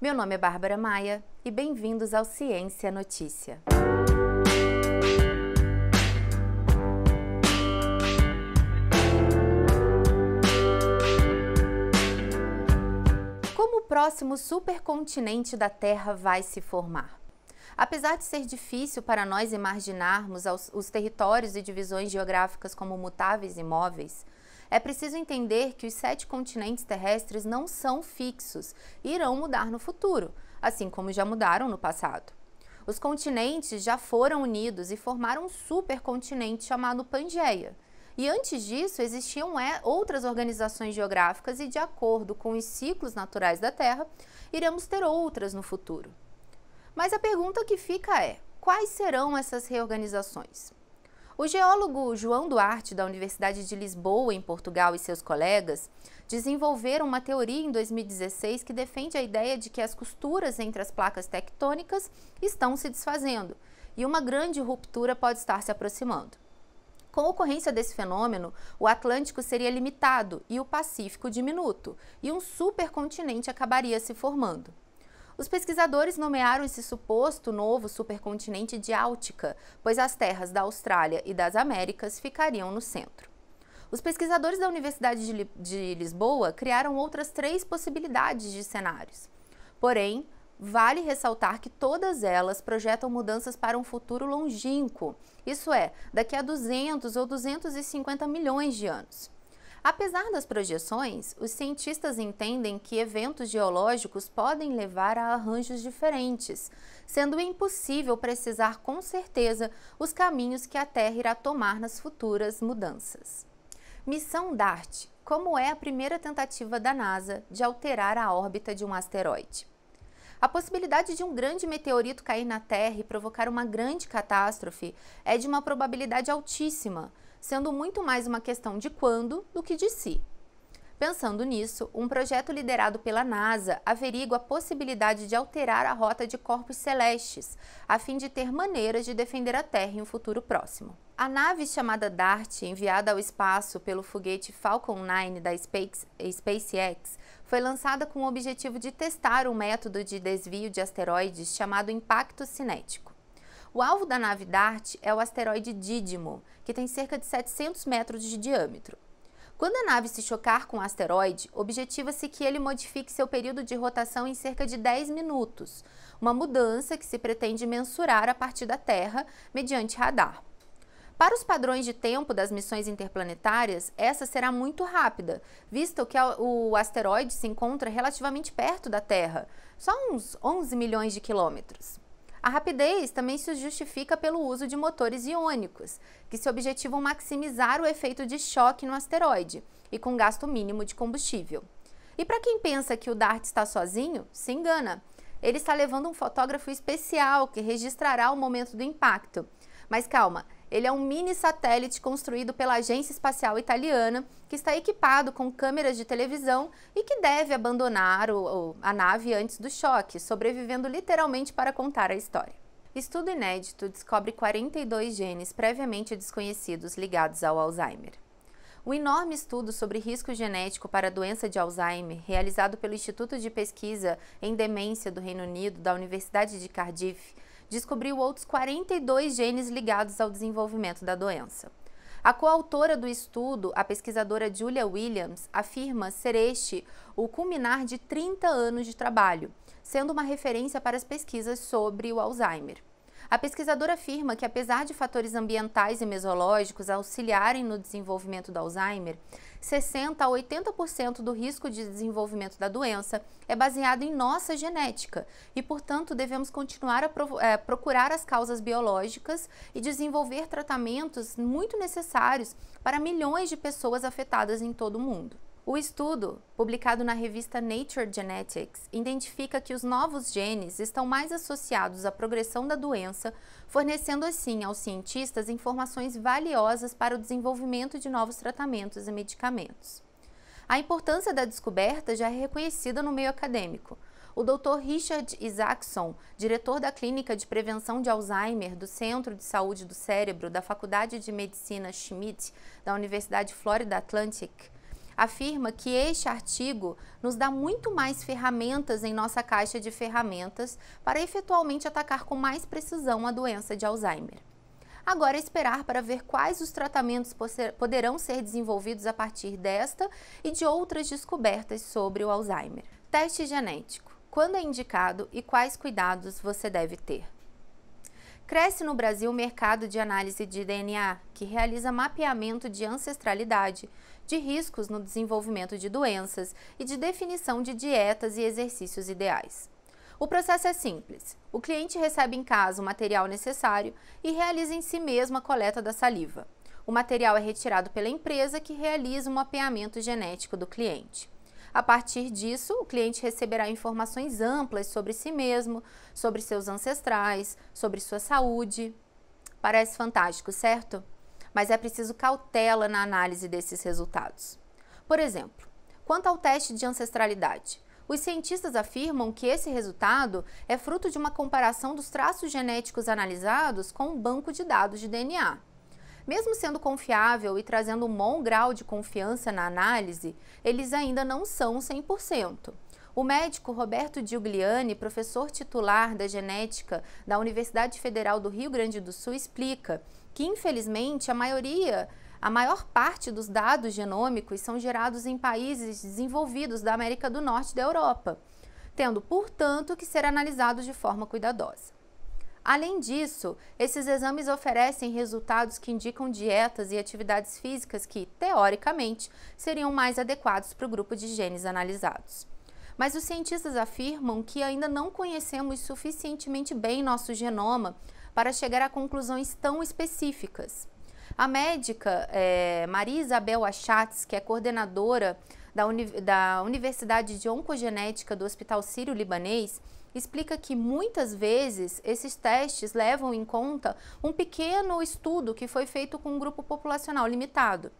Meu nome é Bárbara Maia e bem-vindos ao Ciência Notícia. Como o próximo supercontinente da Terra vai se formar? Apesar de ser difícil para nós imaginarmos os territórios e divisões geográficas como mutáveis e móveis, é preciso entender que os 7 continentes terrestres não são fixos e irão mudar no futuro, assim como já mudaram no passado. Os continentes já foram unidos e formaram um supercontinente chamado Pangeia. E antes disso, existiam outras organizações geográficas e, de acordo com os ciclos naturais da Terra, iremos ter outras no futuro. Mas a pergunta que fica é: quais serão essas reorganizações? O geólogo João Duarte, da Universidade de Lisboa, em Portugal, e seus colegas desenvolveram uma teoria em 2016 que defende a ideia de que as costuras entre as placas tectônicas estão se desfazendo e uma grande ruptura pode estar se aproximando. Com a ocorrência desse fenômeno, o Atlântico seria limitado e o Pacífico diminuto, e um supercontinente acabaria se formando. Os pesquisadores nomearam esse suposto novo supercontinente de Áltica, pois as terras da Austrália e das Américas ficariam no centro. Os pesquisadores da Universidade de Lisboa criaram outras 3 possibilidades de cenários. Porém, vale ressaltar que todas elas projetam mudanças para um futuro longínquo, isso é, daqui a 200 ou 250 milhões de anos. Apesar das projeções, os cientistas entendem que eventos geológicos podem levar a arranjos diferentes, sendo impossível precisar com certeza os caminhos que a Terra irá tomar nas futuras mudanças. Missão DART, como é a primeira tentativa da NASA de alterar a órbita de um asteroide. A possibilidade de um grande meteorito cair na Terra e provocar uma grande catástrofe é de uma probabilidade altíssima, sendo muito mais uma questão de quando do que de se. Pensando nisso, um projeto liderado pela NASA averigua a possibilidade de alterar a rota de corpos celestes, a fim de ter maneiras de defender a Terra em um futuro próximo. A nave chamada DART, enviada ao espaço pelo foguete Falcon 9 da SpaceX, foi lançada com o objetivo de testar um método de desvio de asteroides chamado impacto cinético. O alvo da nave DART é o asteroide Dídimo, que tem cerca de 700 metros de diâmetro. Quando a nave se chocar com o asteroide, objetiva-se que ele modifique seu período de rotação em cerca de 10 minutos, uma mudança que se pretende mensurar a partir da Terra mediante radar. Para os padrões de tempo das missões interplanetárias, essa será muito rápida, visto que o asteroide se encontra relativamente perto da Terra, só uns 11 milhões de quilômetros. A rapidez também se justifica pelo uso de motores iônicos, que se objetivam maximizar o efeito de choque no asteroide e com gasto mínimo de combustível. E para quem pensa que o DART está sozinho, se engana. Ele está levando um fotógrafo especial que registrará o momento do impacto. Mas calma, ele é um mini satélite construído pela Agência Espacial Italiana, que está equipado com câmeras de televisão e que deve abandonar a nave antes do choque, sobrevivendo literalmente para contar a história. Estudo inédito descobre 42 genes previamente desconhecidos ligados ao Alzheimer. O enorme estudo sobre risco genético para a doença de Alzheimer, realizado pelo Instituto de Pesquisa em Demência do Reino Unido, da Universidade de Cardiff, descobriu outros 42 genes ligados ao desenvolvimento da doença. A coautora do estudo, a pesquisadora Julia Williams, afirma ser este o culminar de 30 anos de trabalho, sendo uma referência para as pesquisas sobre o Alzheimer. A pesquisadora afirma que, apesar de fatores ambientais e mesológicos auxiliarem no desenvolvimento do Alzheimer, 60% a 80% do risco de desenvolvimento da doença é baseado em nossa genética e, portanto, devemos continuar a procurar as causas biológicas e desenvolver tratamentos muito necessários para milhões de pessoas afetadas em todo o mundo. O estudo, publicado na revista Nature Genetics, identifica que os novos genes estão mais associados à progressão da doença, fornecendo assim aos cientistas informações valiosas para o desenvolvimento de novos tratamentos e medicamentos. A importância da descoberta já é reconhecida no meio acadêmico. O Dr. Richard Isaacson, diretor da Clínica de Prevenção de Alzheimer do Centro de Saúde do Cérebro da Faculdade de Medicina Schmidt, da Universidade Florida Atlantic, afirma que este artigo nos dá muito mais ferramentas em nossa caixa de ferramentas para efetualmente atacar com mais precisão a doença de Alzheimer. Agora é esperar para ver quais os tratamentos poderão ser desenvolvidos a partir desta e de outras descobertas sobre o Alzheimer. Teste genético. Quando é indicado e quais cuidados você deve ter? Cresce no Brasil o mercado de análise de DNA, que realiza mapeamento de ancestralidade, de riscos no desenvolvimento de doenças e de definição de dietas e exercícios ideais. O processo é simples. O cliente recebe em casa o material necessário e realiza em si mesmo a coleta da saliva. O material é retirado pela empresa que realiza o mapeamento genético do cliente. A partir disso, o cliente receberá informações amplas sobre si mesmo, sobre seus ancestrais, sobre sua saúde. Parece fantástico, certo? Mas é preciso cautela na análise desses resultados. Por exemplo, quanto ao teste de ancestralidade, os cientistas afirmam que esse resultado é fruto de uma comparação dos traços genéticos analisados com um banco de dados de DNA. Mesmo sendo confiável e trazendo um bom grau de confiança na análise, eles ainda não são 100%. O médico Roberto Giuliani, professor titular da genética da Universidade Federal do Rio Grande do Sul, explica que, infelizmente, a maior parte dos dados genômicos são gerados em países desenvolvidos da América do Norte e da Europa, tendo, portanto, que ser analisados de forma cuidadosa. Além disso, esses exames oferecem resultados que indicam dietas e atividades físicas que, teoricamente, seriam mais adequados para o grupo de genes analisados. Mas os cientistas afirmam que ainda não conhecemos suficientemente bem nosso genoma para chegar a conclusões tão específicas. A médica Maria Isabel Achatz, que é coordenadora da Universidade de Oncogenética do Hospital Sírio-Libanês, explica que muitas vezes esses testes levam em conta um pequeno estudo que foi feito com um grupo populacional limitado.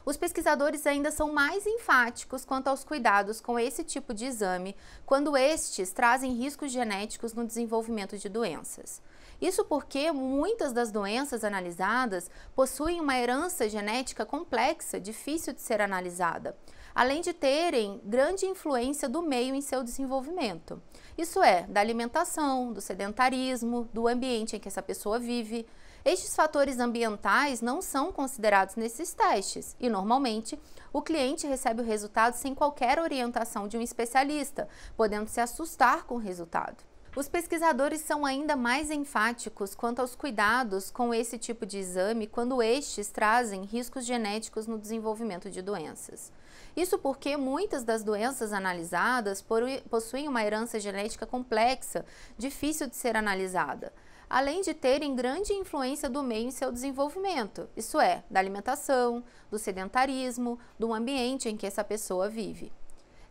Os pesquisadores ainda são mais enfáticos quanto aos cuidados com esse tipo de exame, quando estes trazem riscos genéticos no desenvolvimento de doenças. Isso porque muitas das doenças analisadas possuem uma herança genética complexa, difícil de ser analisada, além de terem grande influência do meio em seu desenvolvimento. Isso é, da alimentação, do sedentarismo, do ambiente em que essa pessoa vive. Estes fatores ambientais não são considerados nesses testes e, normalmente, o cliente recebe o resultado sem qualquer orientação de um especialista, podendo se assustar com o resultado. Os pesquisadores são ainda mais enfáticos quanto aos cuidados com esse tipo de exame quando estes trazem riscos genéticos no desenvolvimento de doenças. Isso porque muitas das doenças analisadas possuem uma herança genética complexa, difícil de ser analisada, além de terem grande influência do meio em seu desenvolvimento, isso é, da alimentação, do sedentarismo, do ambiente em que essa pessoa vive.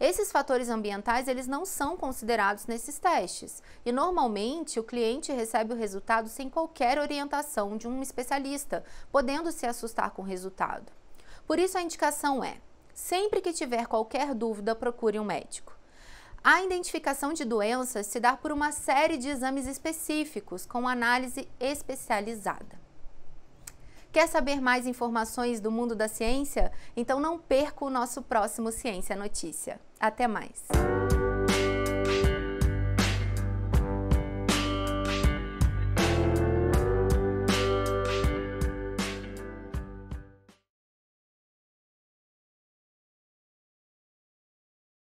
Esses fatores ambientais, eles não são considerados nesses testes e, normalmente, o cliente recebe o resultado sem qualquer orientação de um especialista, podendo se assustar com o resultado. Por isso, a indicação é: sempre que tiver qualquer dúvida, procure um médico. A identificação de doenças se dá por uma série de exames específicos com análise especializada. Quer saber mais informações do mundo da ciência? Então não perca o nosso próximo Ciência Notícia. Até mais!